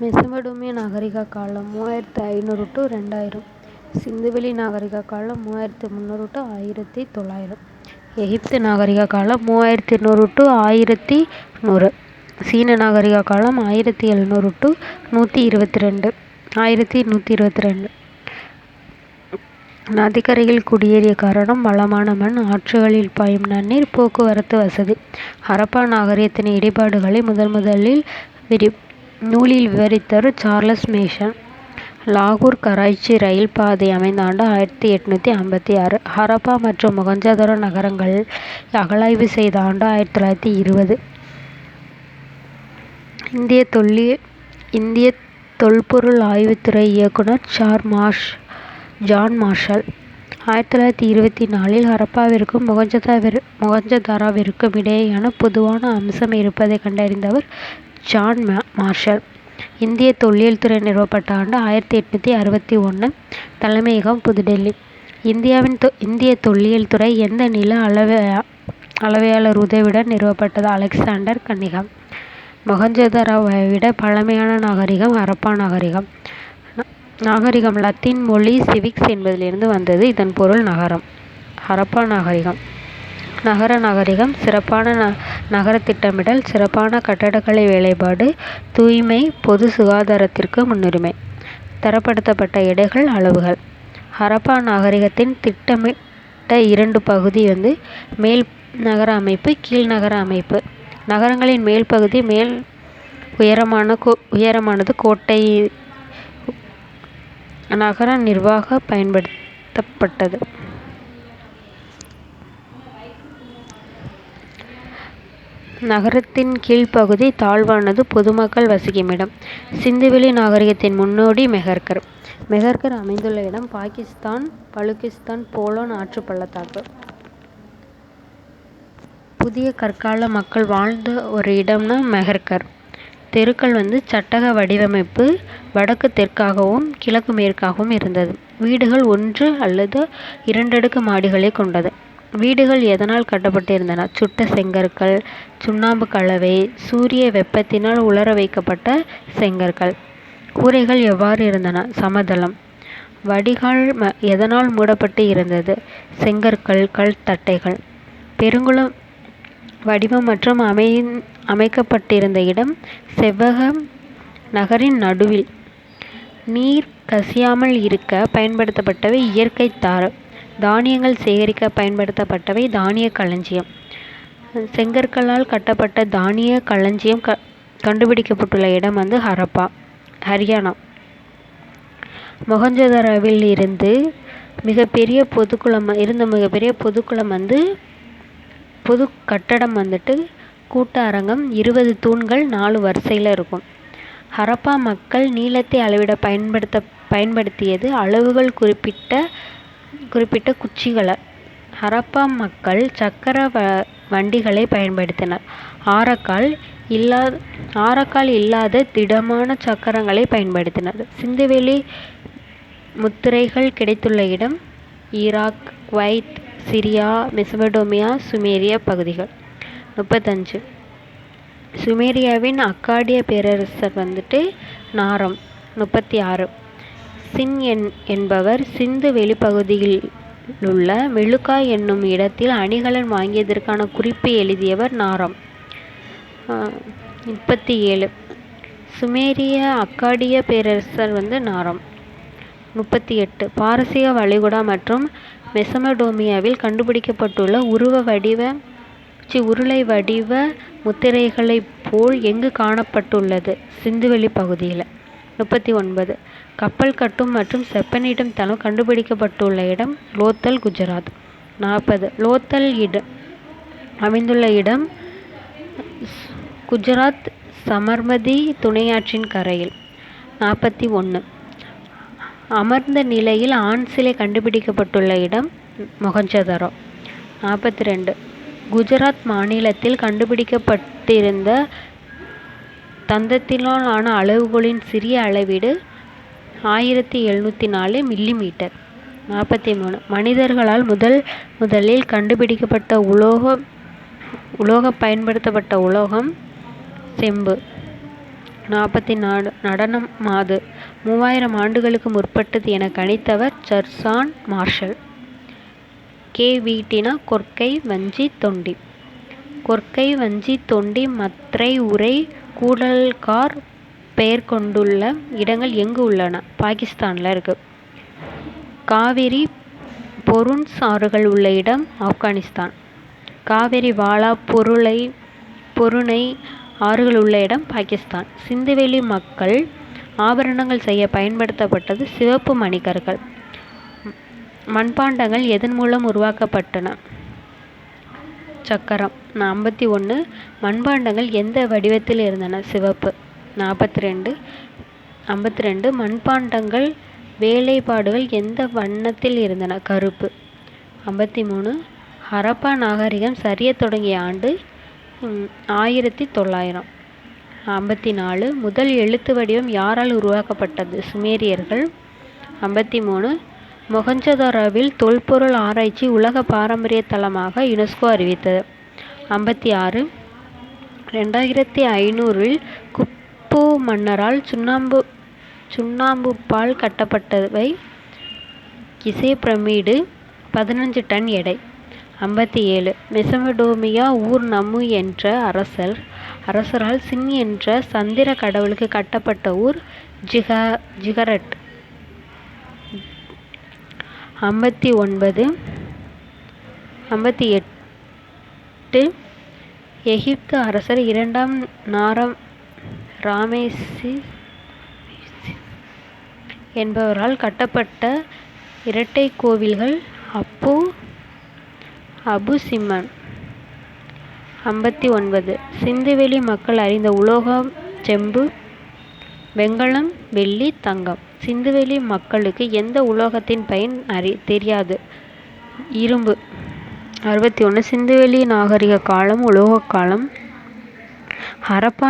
மெசொப்பொட்டேமிய நாகரிக காலம் 3500 to 2000. சிந்துவெளி நாகரிக காலம் 3300 to 1900. எகிப்து நாகரிக காலம் 3200 to 1100. சீன நாகரிக காலம் 1700 to 1122. நதிக்கரையில் குடியேறிய காரணம் வளமான மண், ஆற்றுகளில் பாயும் நன்னீர், போக்குவரத்து வசதி. ஹரப்பா நாகரிகத்தின் இடிபாடுகளை முதலில் நூலில் விவரித்தவர் சார்லஸ் மேசன். லாகூர் கராச்சி ரயில் பாதை அமைந்த ஆண்டு 1856. ஹரப்பா மற்றும் மொகஞ்சதாரோ நகரங்கள் அகழாய்வு செய்த ஆண்டு 1920. இந்திய தொல்பொருள் ஆய்வுத்துறை இயக்குனர் ஜான் மார்ஷல். 1924 ஹரப்பாவிற்கும் மொகஞ்சதாரோவிற்கும் இடையேயான பொதுவான அம்சம் இருப்பதை கண்டறிந்தவர் ஜான் மார்ஷல். இந்திய தொல்லியல் துறை நிறுவப்பட்ட ஆண்டு 1861. தலைமையகம் புதுடெல்லி. இந்திய தொல்லியல் துறை எந்த நில அளவையாளர் உதவியுடன் நிறுவப்பட்டது? அலெக்சாண்டர் கனிங்ஹாம். மொகஞ்சதாரோவை விட பழமையான நாகரிகம் ஹரப்பா நாகரிகம். நாகரிகம் லத்தீன் மொழி சிவிக்ஸ் என்பதிலிருந்து வந்தது. இதன் பொருள் நகரம். ஹரப்பா நாகரிகம். நகர நாகரிகம். சிறப்பான நகர திட்டமிடல், சிறப்பான கட்டடக்கலை வேலைப்பாடு, தூய்மை, பொது சுகாதாரத்திற்கு முன்னுரிமை. தரப்படுத்தப்பட்ட எடைகள், அளவுகள். ஹரப்பா நாகரிகத்தின் திட்டமிட்ட 2 பகுதி மேல் நகர அமைப்பு, கீழ் நகர அமைப்பு. நகரங்களின் மேல் பகுதி உயரமானது கோட்டை நகர நிர்வாக பயன்படுத்தப்பட்டது. நகரத்தின் கீழ்ப்பகுதி தாழ்வானது, பொதுமக்கள் வசிக்குமிடம். சிந்துவெளி நாகரிகத்தின் முன்னோடி மெஹர்கர். மெஹர்கர் அமைந்துள்ள இடம் பாகிஸ்தான், பலூச்சிஸ்தான், போலான் ஆற்று பள்ளத்தாக்கு. புதிய கற்கால மக்கள் வாழ்ந்த ஒரு இடம்னா மெஹர்கர். தெருக்கள் சட்டக வடிவமைப்பு, வடக்கு தெற்காகவும் கிழக்கு மேற்காகவும் இருந்தது. வீடுகள் 1 அல்லது 2 அடுக்கு மாடிகளை கொண்டது. வீடுகள் எதனால் கட்டப்பட்டிருந்தன? சுட்ட செங்கற்கள், சுண்ணாம்பு கலவை, சூரிய வெப்பத்தினால் உலர வைக்கப்பட்ட செங்கற்கள். கூரைகள் எவ்வாறு இருந்தன? சமதளம். வடிகால் எதனால் மூடப்பட்டு இருந்தது? செங்கற்கள், கல் தட்டைகள். பெருங்குளம் வடிவம் மற்றும் அமைக்கப்பட்டிருந்த இடம் செவ்வக நகரின் நடுவில். நீர் கசியாமல் இருக்க பயன்படுத்தப்பட்டவை இயற்கை தார். தானியங்கள் சேகரிக்க பயன்படுத்தப்பட்டவை தானிய களஞ்சியம். செங்கற்களால் கட்டப்பட்ட தானிய களஞ்சியம் கண்டுபிடிக்கப்பட்டுள்ள இடம் ஹரப்பா, ஹரியானா. மொகஞ்சதாரோவில் இருந்த மிகப்பெரிய பொதுக்குளம் பொது கட்டடம் கூட்ட அரங்கம், 20 தூண்கள் 4 வரிசையில் இருக்கும். ஹரப்பா மக்கள் நீளத்தை அளவிட பயன்படுத்தியது அளவுகள் குறிப்பிட்ட குச்சிகளை. ஹரப்பா மக்கள் சக்கர வண்டிகளை பயன்படுத்தினர். ஆரக்கால் இல்லாத திடமான சக்கரங்களை பயன்படுத்தினர். சிந்துவெளி முத்திரைகள் கிடைத்துள்ள இடம் ஈராக், குவைத், சிரியா, மெசொப்பொட்டேமியா, சுமேரிய பகுதிகள். 35. சுமேரியாவின் அக்காடிய பேரரசர் நாரம். 36. சின் என்பவர் சிந்து வெளிப்பகுதியிலுள்ள மெலுக்கா என்னும் இடத்தில் அணிகலன் வாங்கியதற்கான குறிப்பை எழுதியவர் நாரம். 37. சுமேரிய அக்காடிய பேரரசர் நாரம். 38. பாரசீக வளைகுடா மற்றும் மெசொப்பொட்டேமியாவில் கண்டுபிடிக்கப்பட்டுள்ள உருளை வடிவ முத்திரைகளைப் போல் எங்கு காணப்பட்டுள்ளது? சிந்துவெளி பகுதியில். 39. கப்பல் கட்டும் மற்றும் செப்பனிடும் தளம் கண்டுபிடிக்கப்பட்டுள்ள இடம் லோத்தல், குஜராத். 40. லோத்தல் அமைந்துள்ள இடம் குஜராத், சபர்மதி துணையாற்றின் கரையில். 41. அமர்ந்த நிலையில் ஆண் சிலை கண்டுபிடிக்கப்பட்டுள்ள இடம் மொகஞ்சதாரோ. 42. குஜராத் மாநிலத்தில் கண்டுபிடிக்கப்பட்டிருந்த தந்தத்தினால் ஆன அளவுகோலின் சிறிய அளவீடு 1704 மில்லிமீட்டர். 43. மனிதர்களால் முதலில் கண்டுபிடிக்கப்பட்ட பயன்படுத்தப்பட்ட உலோகம் செம்பு. 44 நடனம் மாது 3000 ஆண்டுகளுக்கு முற்பட்டது என கணித்தவர் ஜர்சான் மார்ஷல். கே. வீட்டினா கொற்கை வஞ்சி தொண்டி. கொற்கை வஞ்சி தொண்டி மத்ரை உறை கூடல்கார் பெயர் கொண்டுள்ள இடங்கள் எங்கு உள்ளன? பாகிஸ்தானில் இருக்கு. காவிரி பொருன்ஸ் ஆறுகள் உள்ள இடம் ஆப்கானிஸ்தான். காவிரி வாலா பொருணை ஆறுகள் உள்ள இடம் பாகிஸ்தான். சிந்துவெளி மக்கள் ஆபரணங்கள் செய்ய பயன்படுத்தப்பட்டது சிவப்பு மணிக்கற்கள். மண்பாண்டங்கள் எதன் மூலம் உருவாக்கப்பட்டன? சக்கரம். 51 மண்பாண்டங்கள் எந்த வடிவத்தில் இருந்தன? சிவப்பு. 52 மண்பாண்டங்கள் வேலைப்பாடுகள் எந்த வண்ணத்தில் இருந்தன? கருப்பு. 53 ஹரப்பா நாகரிகம் சரிய தொடங்கிய ஆண்டு 1900. 54 முதல் எழுத்து வடிவம் யாரால் உருவாக்கப்பட்டது? சுமேரியர்கள். 53 மொஹஞ்சதாரோவில் தொல்பொருள் ஆராய்ச்சி உலக பாரம்பரிய தலமாக யுனெஸ்கோ அறிவித்தது. 56 2500 குப்பு மன்னரால் சுண்ணாம்புப்பால் கட்டப்பட்டவை கிசே பிரமிடு 15 டன் எடை. 57 மெசபடோமியா ஊர் நமு என்ற அரசரால் சின் என்ற சந்திர கடவுளுக்கு கட்டப்பட்ட ஊர் ஜிகரட். 58 எகிப்து அரசர் 2ஆம் ராமேசிஸ் என்பவரால் கட்டப்பட்ட இரட்டை கோவில்கள் அபு சிம்மன். 59 சிந்துவெளி மக்கள் அறிந்த உலோகம் செம்பு, வெண்கலம், வெள்ளி, தங்கம். சிந்துவெளி மக்களுக்கு எந்த உலோகத்தின் பயன் தெரியாது? இரும்பு. 61 சிந்துவெளி நாகரிக காலம் உலோக காலம். ஹரப்பா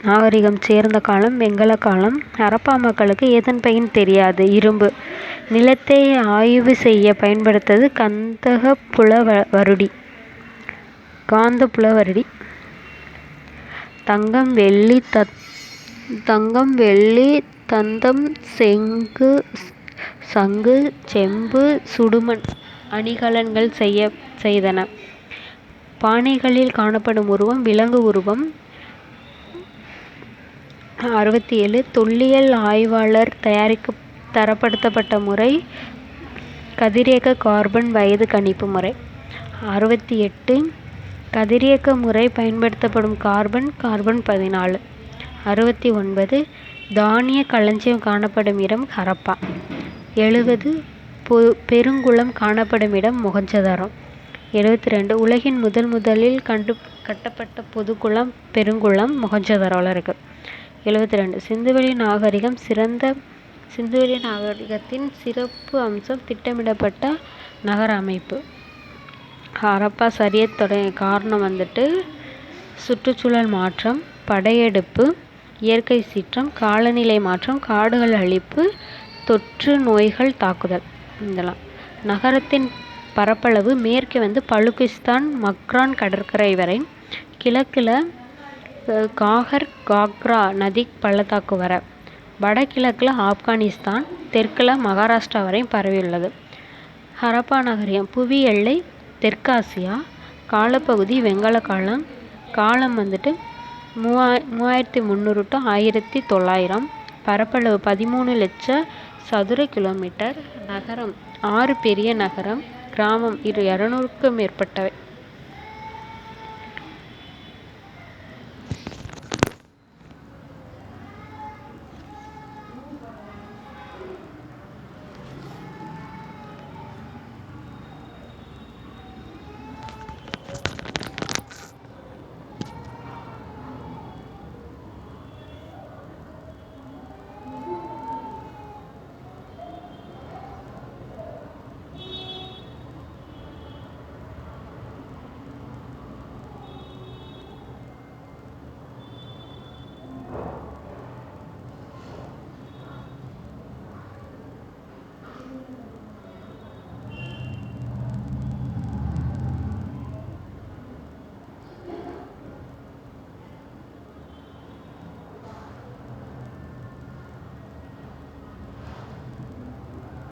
நாகரிகம் சேர்ந்த காலம் வெண்கல காலம். ஹரப்பா மக்களுக்கு எதன் பயன் தெரியாது? இரும்பு. நிலத்தை ஆய்வு செய்ய பயன்படுத்தது காந்தப்புல வருடி. தங்கம், வெள்ளி, தந்தம், சங்கு, செம்பு, சுடுமண் அணிகலன்கள் செய்தன. பானைகளில் காணப்படும் உருவம் விலங்கு உருவம். 67 தொல்லியல் ஆய்வாளர் தரப்படுத்தப்பட்ட முறை கதிரியக்க கார்பன் வயது கணிப்பு முறை. 68 கதிரியக்க முறை பயன்படுத்தப்படும் கார்பன் 14. 69 தானிய களஞ்சியம் காணப்படும் இடம் ஹரப்பா. 70 பெருங்குளம் காணப்படும் இடம் மொஹஞ்சதாரோ. 72 உலகின் முதலில் கட்டப்பட்ட பொதுக்குளம் பெருங்குளம் மொஹஞ்சதாரோவில் இருக்கு. 72 சிந்துவெளி நாகரிகத்தின் சிறப்பு அம்சம் திட்டமிடப்பட்ட நகர அமைப்பு. ஹரப்பா சரிய தொடங்கிய காரணம் சுற்றுச்சூழல் மாற்றம், படையெடுப்பு, இயற்கை சீற்றம், காலநிலை மாற்றம், காடுகள் அழிப்பு, தொற்று நோய்கள் தாக்குதல். இதெல்லாம். நகரத்தின் பரப்பளவு மேற்கே பலுகிஸ்தான் மக்ரான் கடற்கரை வரை, கிழக்கில் காக்ரா நதி பள்ளத்தாக்கு வரை, வடகிழக்கில் ஆப்கானிஸ்தான், தெற்கில் மகாராஷ்டிரா வரை பரவியுள்ளது. ஹரப்பா நாகரிகம் புவி எல்லை தெற்காசியா. காலப்பகுதி வெண்கல காலம். காலம் 3300 to 1900. பரப்பளவு 13 லட்சம் சதுர கிலோமீட்டர். நகரம் 6 பெரிய நகரம். கிராமம் 200க்கும் மேற்பட்டவை.